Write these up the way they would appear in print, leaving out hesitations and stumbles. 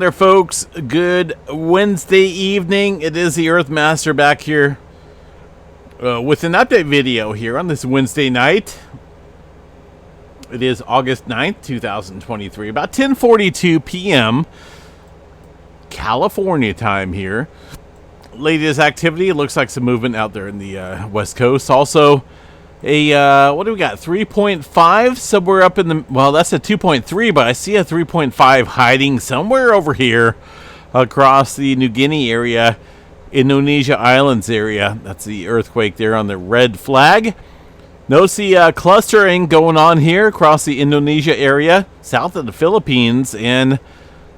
There, folks. Good Wednesday evening. It is the Earthmaster back here with an update video here on this Wednesday night. It is August 9th, 2023, about 10:42 p.m. California time here. Latest activity, it looks like some movement out there in the West Coast. Also, what do we got? 3.5 somewhere up in the, well, that's a 2.3, but I see a 3.5 hiding somewhere over here across the New Guinea area, Indonesia Islands area. That's the earthquake there on the red flag. Notice the clustering going on here across the Indonesia area, south of the Philippines, and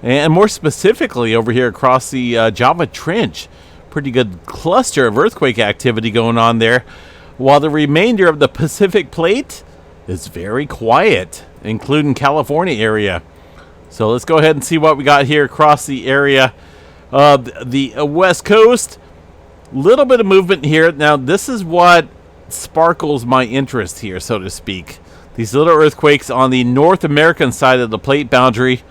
more specifically over here across the Java Trench. Pretty good cluster of earthquake activity going on there, while the remainder of the Pacific Plate is very quiet, including California area. So let's go ahead and see what we got here across the area of the West Coast. Little bit of movement here. Now, this is what sparkles my interest here, so to speak. These little earthquakes on the North American side of the plate boundary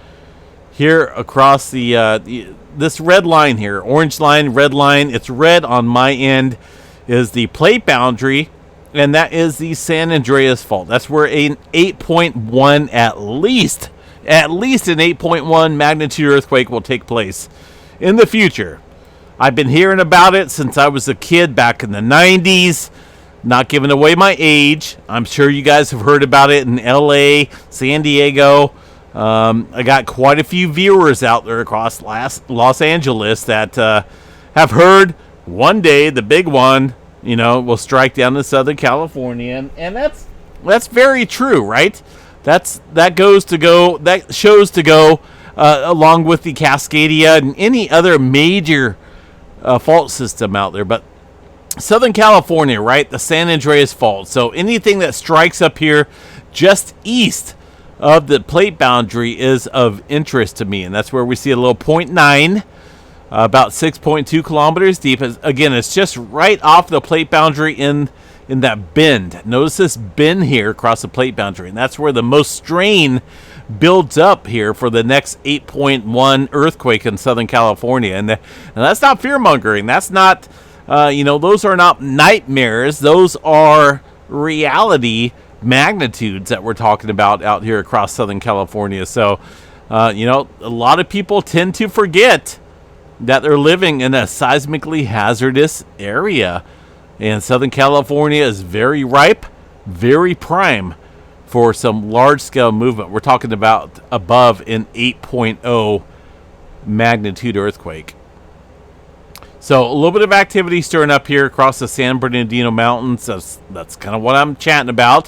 here across the this red line here, orange line, red line. It's red on my end is the plate boundary, and that is the San Andreas Fault. That's where an 8.1 at least an 8.1 magnitude earthquake will take place in the future. I've been hearing about it since I was a kid back in the 90s. Not giving away my age. I'm sure you guys have heard about it in LA, San Diego. I got quite a few viewers out there across Los Angeles that have heard one day the big one, will strike down to Southern California, and that's very true, right? That shows to go along with the Cascadia and any other major fault system out there. But Southern California, right? The San Andreas Fault. So anything that strikes up here just east of the plate boundary is of interest to me, and that's where we see a little 0.9. About 6.2 kilometers deep. Again, it's just right off the plate boundary in that bend. Notice this bend here across the plate boundary, and that's where the most strain builds up here for the next 8.1 earthquake in Southern California. And that's not fear-mongering. That's not, those are not nightmares. Those are reality magnitudes that we're talking about out here across Southern California. So, a lot of people tend to forget that they're living in a seismically hazardous area. And Southern California is very ripe, very prime for some large-scale movement. We're talking about above an 8.0 magnitude earthquake. So a little bit of activity stirring up here across the San Bernardino Mountains. That's kind of what I'm chatting about.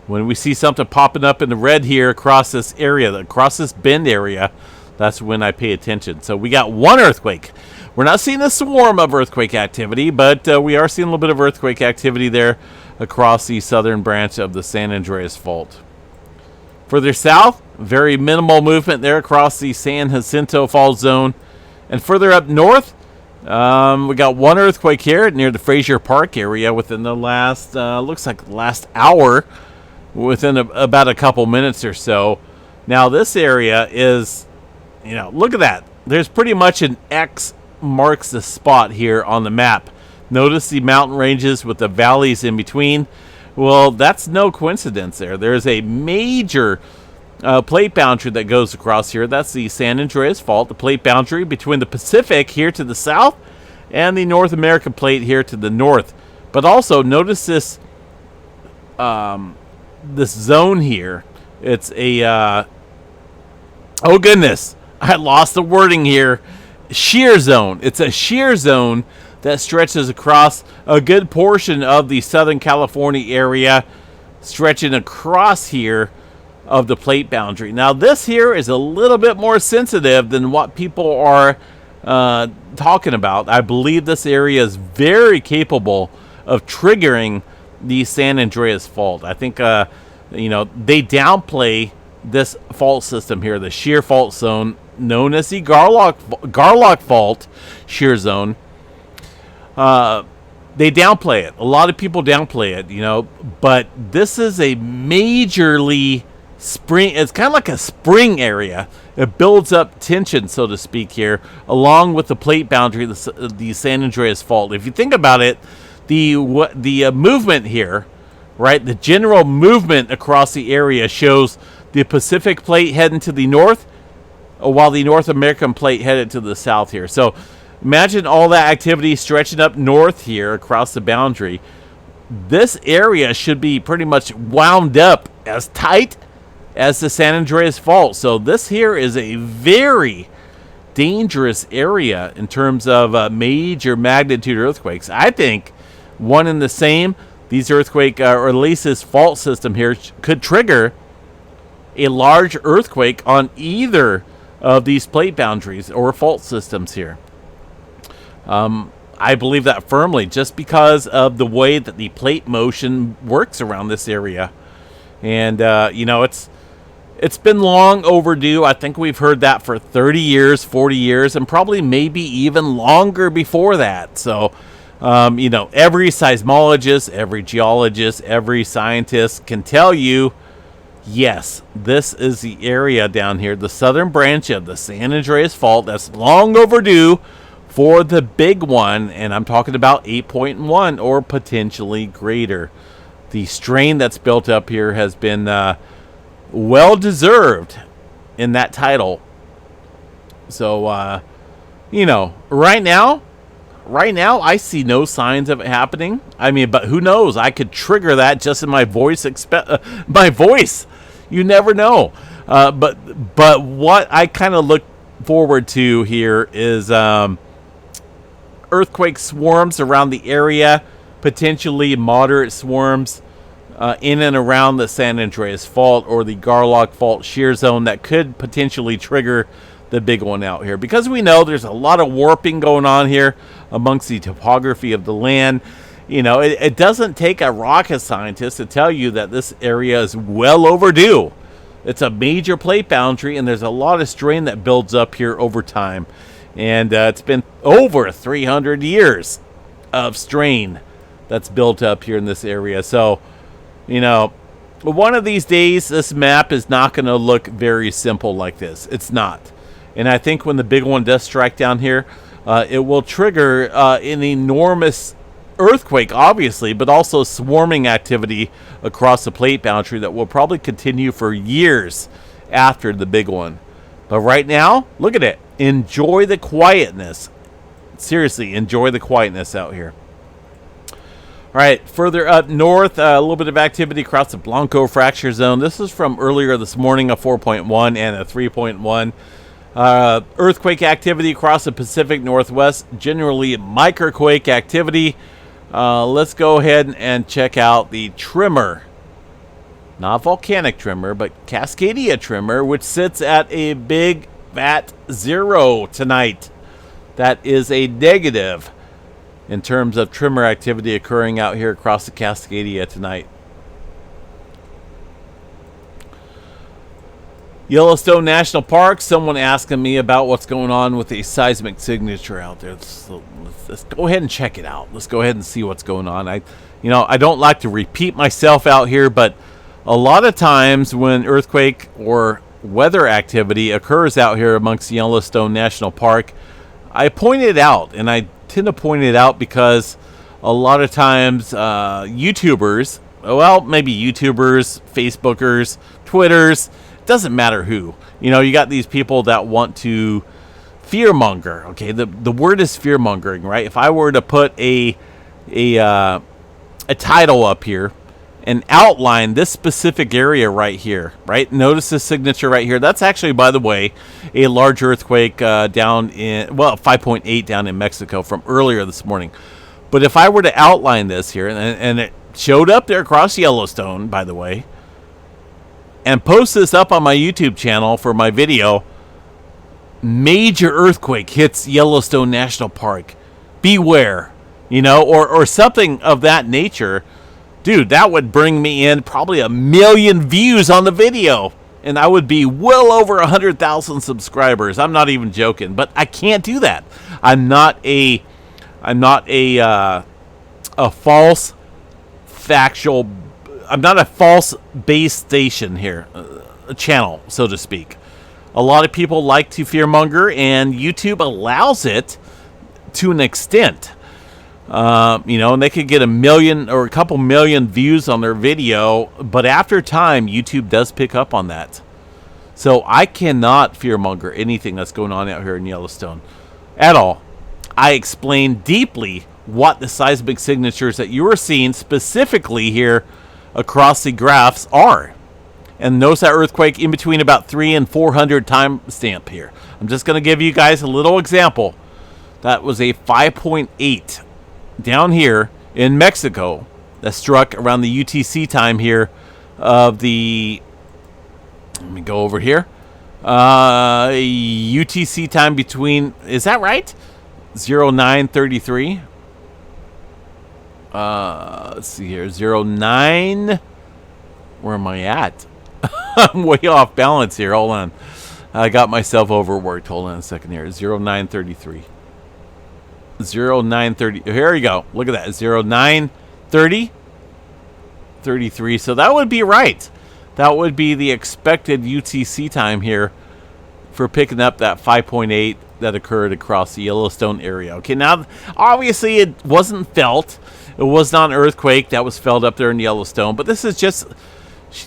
When we see something popping up in the red here across this area, across this bend area, that's when I pay attention. So we got one earthquake. We're not seeing a swarm of earthquake activity, but we are seeing a little bit of earthquake activity there across the southern branch of the San Andreas Fault. Further south, very minimal movement there across the San Jacinto Fault Zone. And further up north, we got one earthquake here near the Frazier Park area within the last, looks like the last hour, within about a couple minutes or so. Now this area is, look at that. There's pretty much an X marks the spot here on the map. Notice the mountain ranges with the valleys in between. Well, that's no coincidence there. There's a major plate boundary that goes across here. That's the San Andreas Fault, the plate boundary between the Pacific here to the south and the North American plate here to the north. But also notice this this zone here. It's a oh goodness, I lost the wording here. Shear zone. It's a shear zone that stretches across a good portion of the Southern California area, stretching across here of the plate boundary. Now this here is a little bit more sensitive than what people are talking about. I believe this area is very capable of triggering the San Andreas Fault. I think they downplay this fault system here, the shear fault zone known as the Garlock Fault shear zone. They downplay it. A lot of people downplay it, but this is a majorly spring. It's kind of like a spring area. It builds up tension, so to speak, here, along with the plate boundary, the San Andreas Fault. If you think about it, the movement here, right? The general movement across the area shows the Pacific Plate heading to the north, while the North American Plate headed to the south here. So imagine all that activity stretching up north here across the boundary. This area should be pretty much wound up as tight as the San Andreas Fault. So this here is a very dangerous area in terms of major magnitude earthquakes. I think one and the same, these earthquake, or at least this fault system here, could trigger a large earthquake on either of these plate boundaries or fault systems here. I believe that firmly, just because of the way that the plate motion works around this area. And, it's been long overdue. I think we've heard that for 30 years, 40 years, and probably maybe even longer before that. So, every seismologist, every geologist, every scientist can tell you, yes, this is the area down here, the southern branch of the San Andreas Fault, that's long overdue for the big one, and I'm talking about 8.1 or potentially greater. The strain that's built up here has been well deserved in that title. So, right now I see no signs of it happening. I mean, but who knows? I could trigger that just in my voice. My voice. You never know. But what I kind of look forward to here is earthquake swarms around the area, potentially moderate swarms in and around the San Andreas Fault or the Garlock Fault shear zone that could potentially trigger the big one out here. Because we know there's a lot of warping going on here amongst the topography of the land. It doesn't take a rocket scientist to tell you that this area is well overdue. It's a major plate boundary, and there's a lot of strain that builds up here over time. And it's been over 300 years of strain that's built up here in this area. So, one of these days, this map is not going to look very simple like this. It's not. And I think when the big one does strike down here, it will trigger an enormous earthquake, obviously, but also swarming activity across the plate boundary that will probably continue for years after the big one. But right now, look at it. Enjoy the quietness. Seriously, enjoy the quietness out here. All right, further up north, a little bit of activity across the Blanco fracture zone. This is from earlier this morning, a 4.1 and a 3.1. Earthquake activity across the Pacific Northwest, generally microquake activity. Let's go ahead and check out the tremor. Not volcanic tremor, but Cascadia tremor, which sits at a big fat 0 tonight. That is a negative in terms of tremor activity occurring out here across the Cascadia tonight. Yellowstone National Park, someone asking me about what's going on with a seismic signature out there. Let's go ahead and check it out. Let's go ahead and see what's going on. I don't like to repeat myself out here, but a lot of times when earthquake or weather activity occurs out here amongst Yellowstone National Park, I point it out, and I tend to point it out because a lot of times YouTubers, maybe YouTubers, Facebookers, Twitters, doesn't matter who. You got these people that want to fearmonger. Okay, the word is fearmongering, right? If I were to put a title up here and outline this specific area right here, right? Notice this signature right here. That's actually, by the way, a large earthquake down in 5.8 down in Mexico from earlier this morning. But if I were to outline this here, and it showed up there across Yellowstone, by the way, and post this up on my YouTube channel for my video, major earthquake hits Yellowstone National Park. Beware, or something of that nature. Dude, that would bring me in probably 1 million views on the video, and I would be well over 100,000 subscribers. I'm not even joking, but I can't do that. I'm not a false factual. I'm not a false base station here. channel, so to speak. A lot of people like to fearmonger, and YouTube allows it to an extent. And they could get 1 million or a couple million views on their video, but after time, YouTube does pick up on that. So I cannot fearmonger anything that's going on out here in Yellowstone at all. I explain deeply what the seismic signatures that you are seeing specifically here across the graphs are. And notice that earthquake in between about 300 and 400 timestamp here. I'm just going to give you guys a little example. That was a 5.8 down here in Mexico that struck around the UTC time here of the... Let me go over here. UTC time between... Is that right? 0933. Let's see here. 09... Where am I at? I'm way off balance here. Hold on. I got myself overworked. Hold on a second here. 0933. 0930. Here we go. Look at that. 0930. 33. So that would be right. That would be the expected UTC time here for picking up that 5.8 that occurred across the Yellowstone area. Okay, now, obviously it wasn't felt. It was not an earthquake that was felt up there in Yellowstone. But this is just...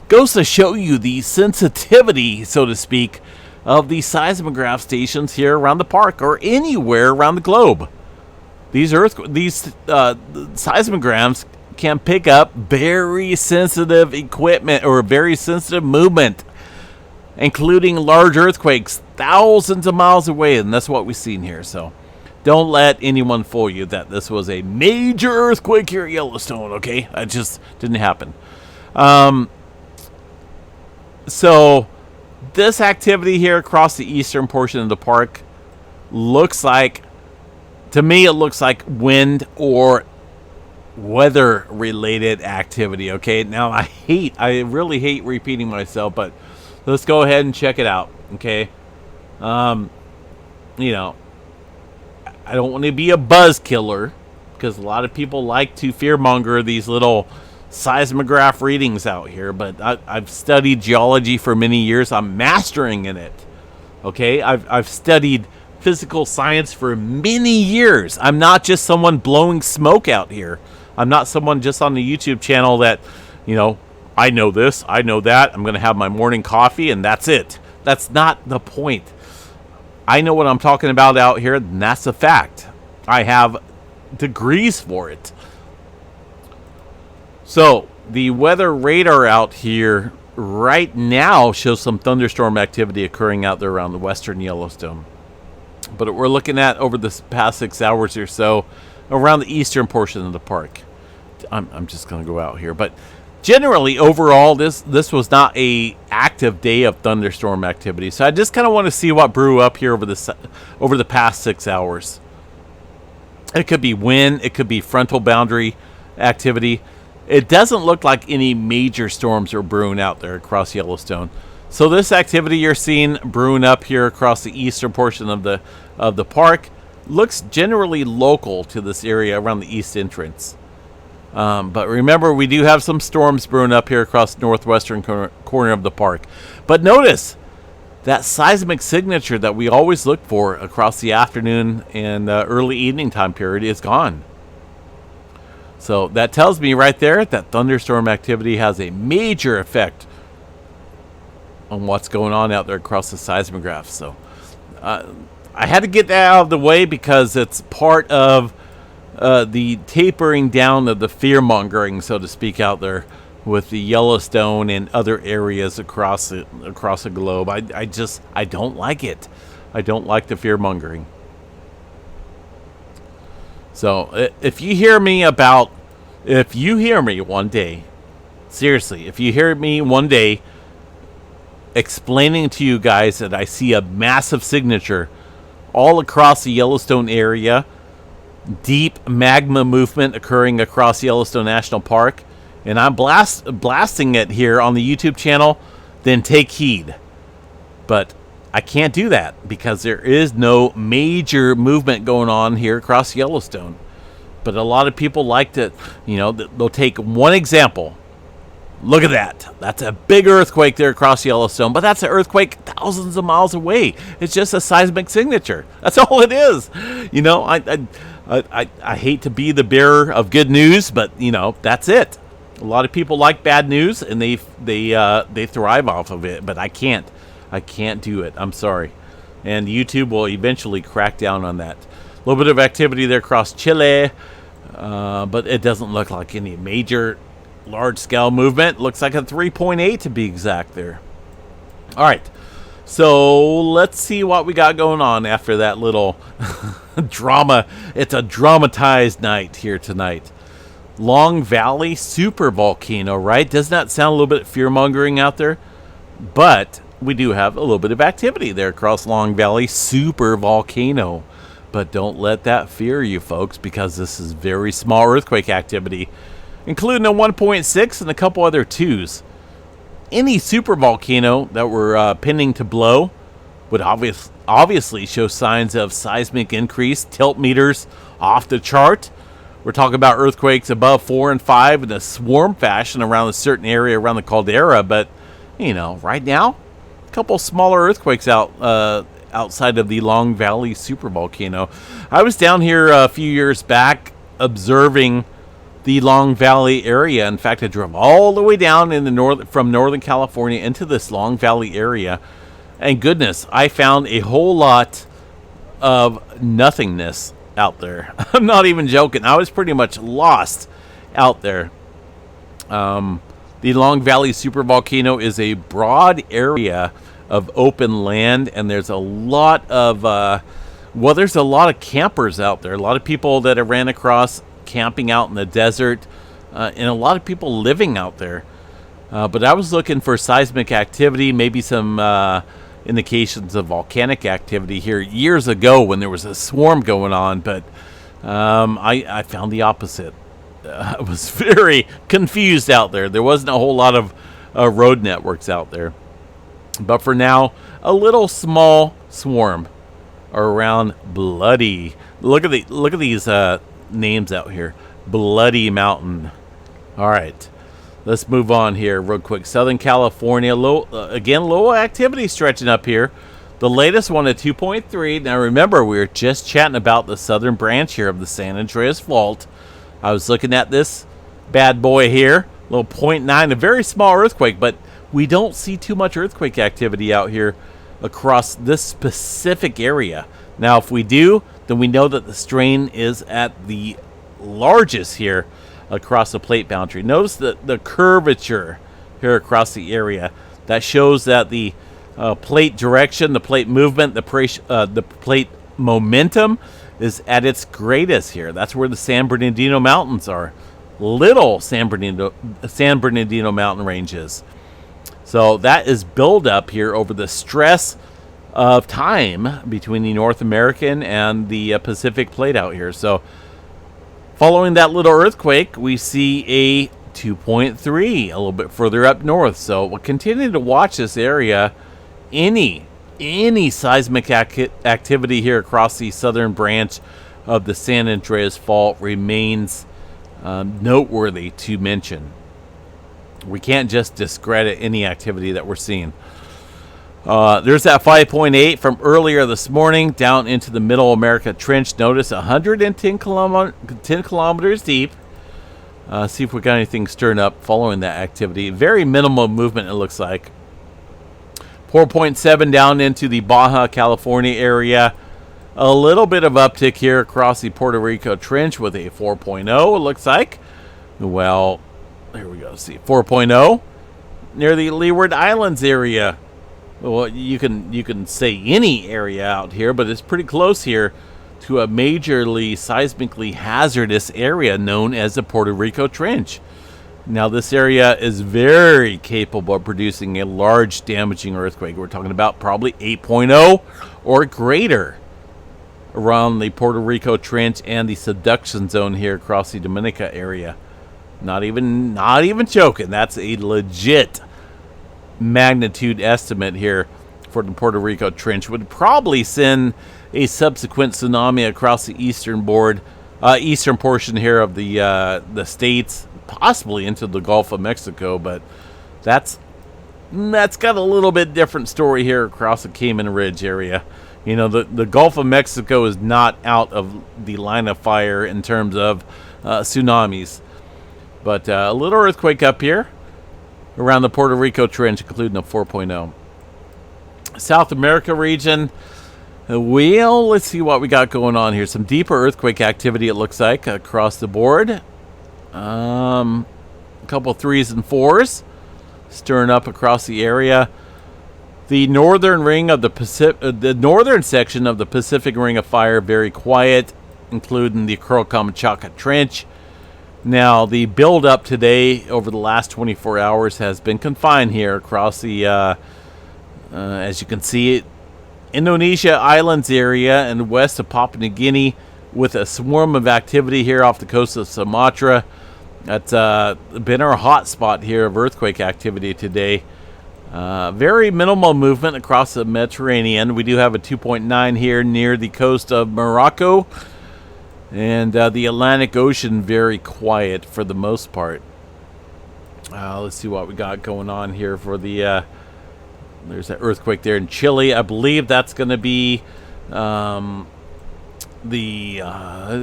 goes to show you the sensitivity, so to speak, of the seismograph stations here around the park or anywhere around the globe. These seismographs can pick up very sensitive equipment or very sensitive movement, including large earthquakes thousands of miles away, and that's what we've seen here. So don't let anyone fool you that this was a major earthquake here at Yellowstone, okay? That just didn't happen. So this activity here across the eastern portion of the park looks like, to me, it looks like wind or weather related activity. Okay, now I really hate repeating myself, but let's go ahead and check it out. Okay, I don't want to be a buzz killer because a lot of people like to fearmonger these little seismograph readings out here, but I've studied geology for many years. I'm mastering in it. Okay, I've studied physical science for many years. I'm not just someone blowing smoke out here. I'm not someone just on the YouTube channel that, I know this, I know that. I'm going to have my morning coffee and that's it. That's not the point. I know what I'm talking about out here, and that's a fact. I have degrees for it. So, the weather radar out here right now shows some thunderstorm activity occurring out there around the western Yellowstone. But we're looking at over the past 6 hours or so around the eastern portion of the park. I'm just going to go out here. But generally, overall, this was not a active day of thunderstorm activity. So I just kind of want to see what brew up here over the past 6 hours. It could be wind. It could be frontal boundary activity. It doesn't look like any major storms are brewing out there across Yellowstone. So this activity you're seeing brewing up here across the eastern portion of the park looks generally local to this area around the east entrance. But remember, we do have some storms brewing up here across the northwestern corner of the park. But notice that seismic signature that we always look for across the afternoon and early evening time period is gone. So that tells me right there that thunderstorm activity has a major effect on what's going on out there across the seismograph. So I had to get that out of the way because it's part of the tapering down of the fear-mongering, so to speak, out there with the Yellowstone and other areas across the globe. I don't like it. I don't like the fear-mongering. So if you hear me one day, seriously, if you hear me one day explaining to you guys that I see a massive signature all across the Yellowstone area, deep magma movement occurring across Yellowstone National Park, and I'm blasting it here on the YouTube channel, then take heed. But I can't do that because there is no major movement going on here across Yellowstone. But a lot of people like to, they'll take one example, Look at that. That's a big earthquake there across Yellowstone, but that's an earthquake thousands of miles away. It's just a seismic signature. That's all it is. You know, I hate to be the bearer of good news, but, you know, that's it. A lot of people like bad news, and they thrive off of it, but I can't. I can't do it. I'm sorry. And YouTube will eventually crack down on that. A little bit of activity there across Chile, but it doesn't look like any major large-scale movement. Looks like a 3.8 to be exact there. All right. So let's see what we got going on after that little drama. It's a dramatized night here tonight. Long Valley super volcano, right? Doesn't that sound a little bit fear-mongering out there? But we do have a little bit of activity there across Long Valley super volcano. But don't let that fear you, folks, because this is very small earthquake activity, including a 1.6 and a couple other 2s. Any super volcano that we're pinning to blow would obviously show signs of seismic increase, tilt meters off the chart. We're talking about earthquakes above 4 and 5 in a swarm fashion around a certain area around the caldera. But, you know, right now, a couple smaller earthquakes outside of the Long Valley supervolcano. I was down here a few years back observing the Long Valley area. In fact, I drove all the way down in the from Northern California into this Long Valley area. And goodness, I found a whole lot of nothingness out there. I'm not even joking. I was pretty much lost out there. The Long Valley supervolcano is a broad area of open land, and there's a lot of there's a lot of campers out there. A lot of people that I ran across camping out in the desert, and a lot of people living out there. But I was looking for seismic activity, maybe some indications of volcanic activity here years ago when there was a swarm going on, but I found the opposite. I was very confused out there. There wasn't a whole lot of road networks out there. But for now, a little small swarm around Bloody. Look at these names out here. Bloody Mountain. All right. Let's move on here real quick. Southern California, low activity stretching up here. The latest one at 2.3. Now remember, we were just chatting about the southern branch here of the San Andreas Fault. I was looking at this bad boy here, little 0.9, a very small earthquake, but we don't see too much earthquake activity out here across this specific area. Now, if we do, then we know that the strain is at the largest here across the plate boundary. Notice the curvature here across the area. That shows that the plate direction, the plate movement, the plate momentum is at its greatest here. That's where the San Bernardino Mountains are. Little San Bernardino mountain ranges. So that is buildup here over the stress of time between the North American and the Pacific plate out here. So following that little earthquake, we see a 2.3 a little bit further up north. So we'll continue to watch this area. Any seismic activity here across the southern branch of the San Andreas Fault remains noteworthy to mention. We can't just discredit any activity that we're seeing. There's that 5.8 from earlier this morning down into the Middle America Trench. Notice 110 kilometers deep. See if we got anything stirring up following that activity. Very minimal movement, it looks like. 4.7 down into the Baja California area. A little bit of uptick here across the Puerto Rico Trench with a 4.0, it looks like. Well, here we go. See, 4.0 near the Leeward Islands area. Well, you can say any area out here, but it's pretty close here to a majorly seismically hazardous area known as the Puerto Rico Trench. Now, this area is very capable of producing a large damaging earthquake. We're talking about probably 8.0 or greater around the Puerto Rico Trench and the subduction zone here across the Dominica area. Not even joking. That's a legit magnitude estimate here for the Puerto Rico Trench. Would probably send a subsequent tsunami across the eastern portion here of the states, possibly into the Gulf of Mexico, but that's got a little bit different story here across the Cayman Ridge area. You know, the Gulf of Mexico is not out of the line of fire in terms of tsunamis. But a little earthquake up here around the Puerto Rico Trench, including a 4.0. South America region, well, let's see what we got going on here. Some deeper earthquake activity, it looks like, across the board. A couple 3s and 4s stirring up across the area. The northern ring of the northern section of the Pacific Ring of Fire, very quiet, including the Curl-Kamchatka Trench. Now, the build-up today over the last 24 hours has been confined here across the, as you can see, Indonesia Islands area and west of Papua New Guinea, with a swarm of activity here off the coast of Sumatra. That's been our hot spot here of earthquake activity today. Very minimal movement across the Mediterranean. We do have a 2.9 here near the coast of Morocco. And the Atlantic Ocean, very quiet for the most part. Let's see what we got going on here for the... there's an earthquake there in Chile. I believe that's going to be the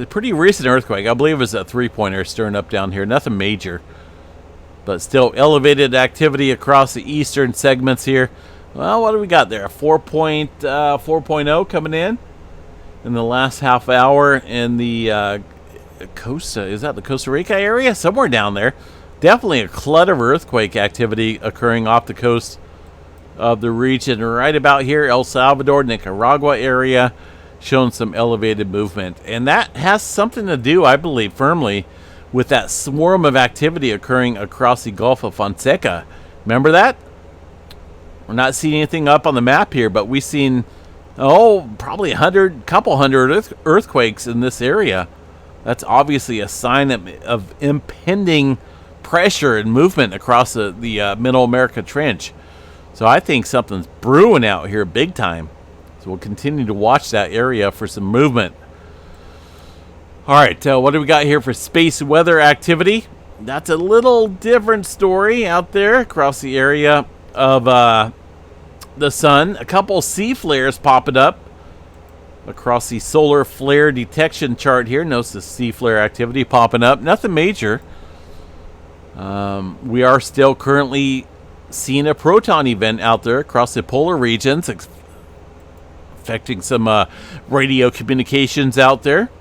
pretty recent earthquake. I believe it was a 3-pointer stirring up down here. Nothing major. But still elevated activity across the eastern segments here. Well, what do we got there? A 4.0 coming in the last half hour in the Costa. Is that the Costa Rica area? Somewhere down there. Definitely a clutter of earthquake activity occurring off the coast of the region. Right about here, El Salvador, Nicaragua area, showing some elevated movement. And that has something to do, I believe, firmly with that swarm of activity occurring across the Gulf of Fonseca. Remember that? We're not seeing anything up on the map here, but we've seen, probably couple hundred earthquakes in this area. That's obviously a sign of impending pressure and movement across the Middle America Trench. So I think something's brewing out here big time. So we'll continue to watch that area for some movement. All right, what do we got here for space weather activity? That's a little different story out there across the area of the sun. A couple C flares popping up across the solar flare detection chart here. Notice the C flare activity popping up. Nothing major. We are still currently seeing a proton event out there across the polar regions, affecting some radio communications out there.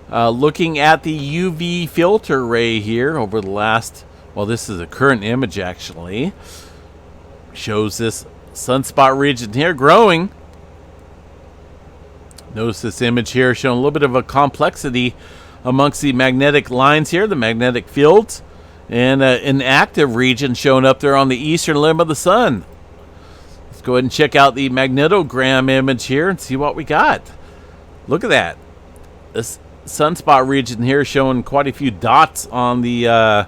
Looking at the UV filter array here over the last, this is a current image actually, shows this sunspot region here growing. Notice this image here showing a little bit of a complexity amongst the magnetic lines here, the magnetic fields, and an active region showing up there on the eastern limb of the sun. Let's go ahead and check out the magnetogram image here and see what we got. Look at that. This sunspot region here showing quite a few dots on the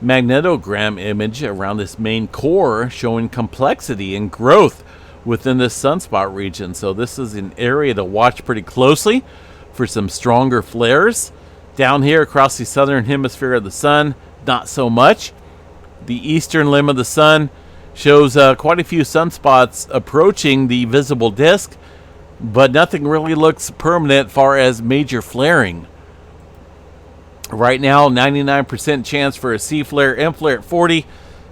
magnetogram image around this main core, showing complexity and growth within this sunspot region. So this is an area to watch pretty closely for some stronger flares. Down here across the southern hemisphere of the sun, not so much. The eastern limb of the sun shows quite a few sunspots approaching the visible disk, but nothing really looks permanent as far as major flaring. Right now, 99% chance for a C flare, M flare at 40,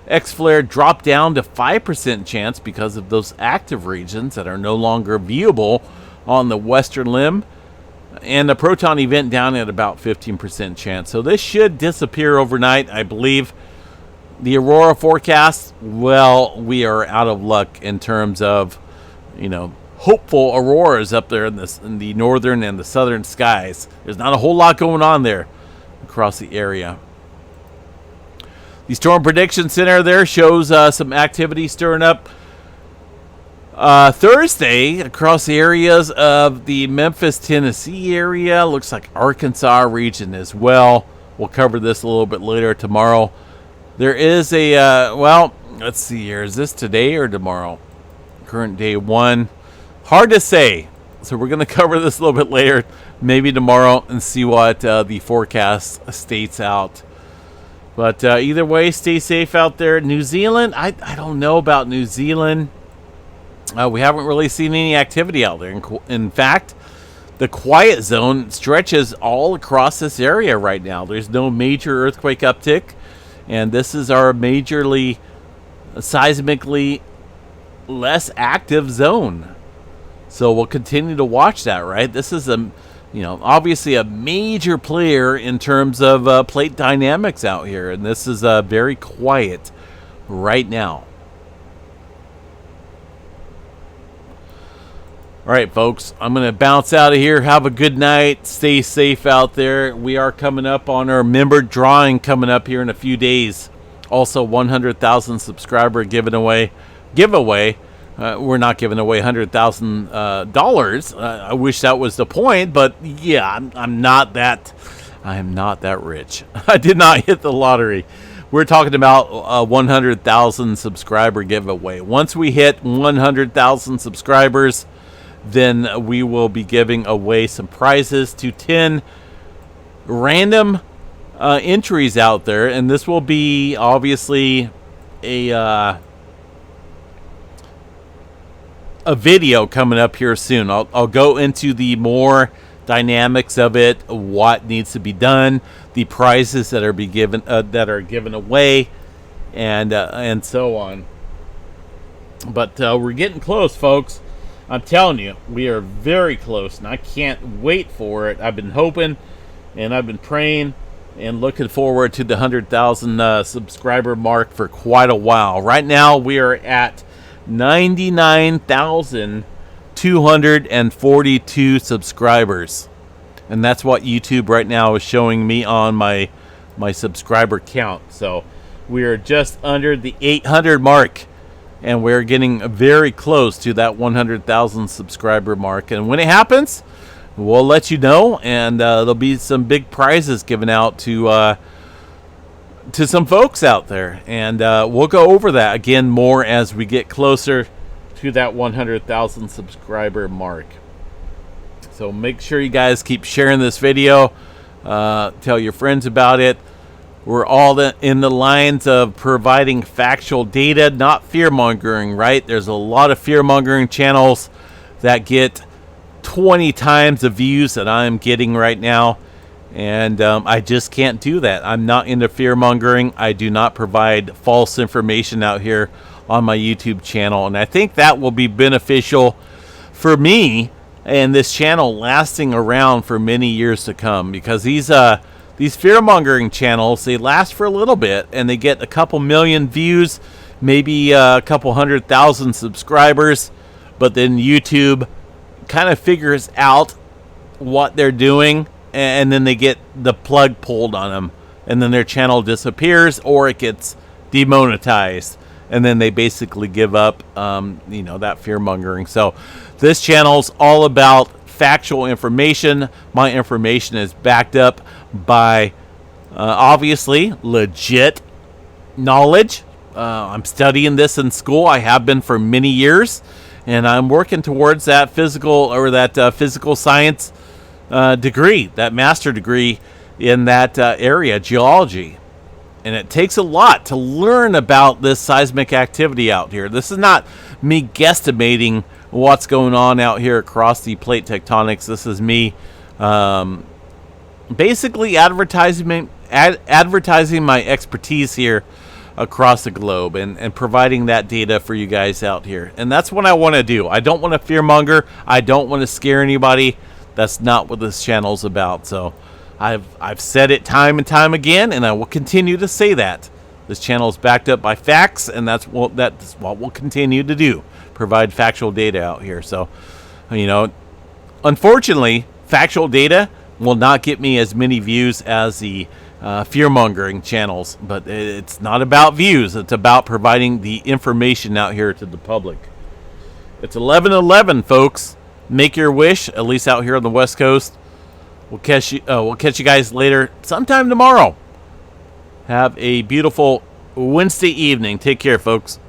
X flare dropped down to 5% chance because of those active regions that are no longer viewable on the western limb, and a proton event down at about 15% chance. So this should disappear overnight, I believe. The aurora forecast, we are out of luck in terms of, hopeful auroras up there in the northern and the southern skies. There's not a whole lot going on there across the area. The Storm Prediction Center there shows some activity stirring up Thursday across the areas of the Memphis, Tennessee area. Looks like Arkansas region as well. We'll cover this a little bit later tomorrow. There is a, let's see here. Is this today or tomorrow? Current day 1. Hard to say. So we're going to cover this a little bit later, maybe tomorrow, and see what the forecast states out. But either way, stay safe out there. New Zealand, I don't know about New Zealand. We haven't really seen any activity out there. In fact, the quiet zone stretches all across this area right now. There's no major earthquake uptick, and this is our majorly seismically less active zone. So we'll continue to watch that, right? This is obviously a major player in terms of plate dynamics out here, and this is very quiet right now. All right, folks, I'm going to bounce out of here. Have a good night. Stay safe out there. We are coming up on our member drawing coming up here in a few days. Also, 100,000 subscriber giveaway. We're not giving away $100,000. I wish that was the point, but yeah, I'm not that rich. I did not hit the lottery. We're talking about a 100,000 subscriber giveaway. Once we hit 100,000 subscribers, then we will be giving away some prizes to 10 random entries out there, and this will be obviously a video coming up here soon. I'll go into the more dynamics of it, what needs to be done, the prizes that are given away, and so on. But we're getting close, folks. I'm telling you, we are very close, and I can't wait for it. I've been hoping, and I've been praying, and looking forward to the 100,000 subscriber mark for quite a while. Right now, we are at 99,242 subscribers, and that's what YouTube right now is showing me on my subscriber count. So we are just under the 800 mark, and we're getting very close to that 100,000 subscriber mark. And when it happens, we'll let you know, and there'll be some big prizes given out to some folks out there, and we'll go over that again more as we get closer to that 100,000 subscriber mark. So make sure you guys keep sharing this video, tell your friends about it. We're all in the lines of providing factual data, not fear-mongering, right? There's a lot of fear-mongering channels that get 20 times the views that I'm getting right now, and I just can't do that. I'm not into fear-mongering. I do not provide false information out here on my YouTube channel, and I think that will be beneficial for me and this channel lasting around for many years to come, because these fear-mongering channels, they last for a little bit, and they get a couple million views, maybe a couple 100,000 subscribers, but then YouTube kind of figures out what they're doing, and then they get the plug pulled on them, and then their channel disappears, or it gets demonetized, and then they basically give up that fear-mongering. So this channel's all about factual information. My information is backed up by obviously legit knowledge. I'm studying this in school. I have been for many years, and I'm working towards that physical science degree, that master degree in that area, geology. And it takes a lot to learn about this seismic activity out here. This is not me guesstimating what's going on out here across the plate tectonics. This is me basically advertising my expertise here across the globe, and providing that data for you guys out here. And that's what I want to do. I don't want to fearmonger. I don't want to scare anybody. That's not what this channel's about. So I've said it time and time again, and I will continue to say that. This channel is backed up by facts, and that's what we'll continue to do. Provide factual data out here. So, unfortunately, factual data will not get me as many views as the fear-mongering channels, but it's not about views. It's about providing the information out here to the public. It's 11:11, folks. Make your wish, at least out here on the West Coast. We'll catch you guys later, sometime tomorrow. Have a beautiful Wednesday evening. Take care, folks.